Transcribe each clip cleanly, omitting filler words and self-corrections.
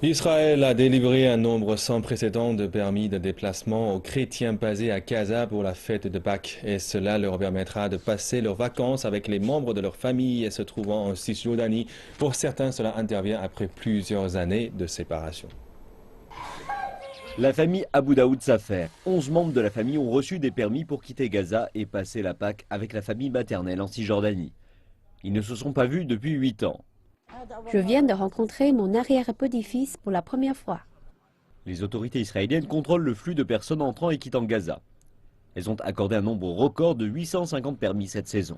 Israël a délivré un nombre sans précédent de permis de déplacement aux chrétiens basés à Gaza pour la fête de Pâques. Et cela leur permettra de passer leurs vacances avec les membres de leur famille et se trouvant en Cisjordanie. Pour certains, cela intervient après plusieurs années de séparation. La famille Abu Daoud Safer. 11 membres de la famille ont reçu des permis pour quitter Gaza et passer la Pâques avec la famille maternelle en Cisjordanie. Ils ne se sont pas vus depuis 8 ans. Je viens de rencontrer mon arrière-petit-fils pour la première fois. Les autorités israéliennes contrôlent le flux de personnes entrant et quittant Gaza. Elles ont accordé un nombre record de 850 permis cette saison.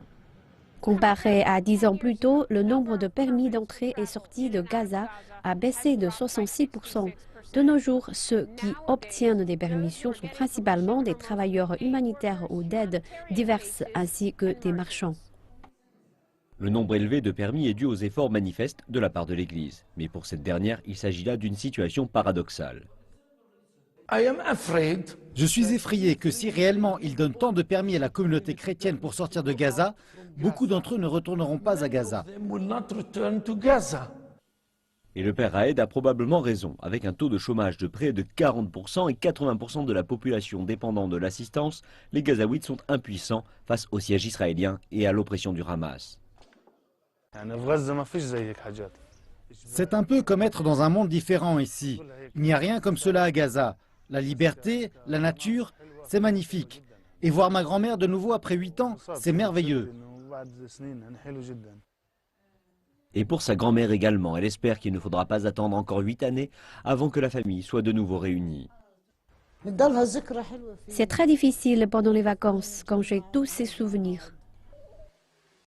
Comparé à 10 ans plus tôt, le nombre de permis d'entrée et sortie de Gaza a baissé de 66%. De nos jours, ceux qui obtiennent des permissions sont principalement des travailleurs humanitaires ou d'aides diverses ainsi que des marchands. Le nombre élevé de permis est dû aux efforts manifestes de la part de l'Église. Mais pour cette dernière, il s'agit là d'une situation paradoxale. Je suis effrayé que si réellement ils donnent tant de permis à la communauté chrétienne pour sortir de Gaza, beaucoup d'entre eux ne retourneront pas à Gaza. Et le père Raed a probablement raison. Avec un taux de chômage de près de 40% et 80% de la population dépendant de l'assistance, les Gazaouites sont impuissants face au siège israélien et à l'oppression du Hamas. C'est un peu comme être dans un monde différent ici. Il n'y a rien comme cela à Gaza. La liberté, la nature, c'est magnifique. Et voir ma grand-mère de nouveau après 8 ans, c'est merveilleux. Et pour sa grand-mère également, elle espère qu'il ne faudra pas attendre encore 8 années avant que la famille soit de nouveau réunie. C'est très difficile pendant les vacances quand j'ai tous ces souvenirs.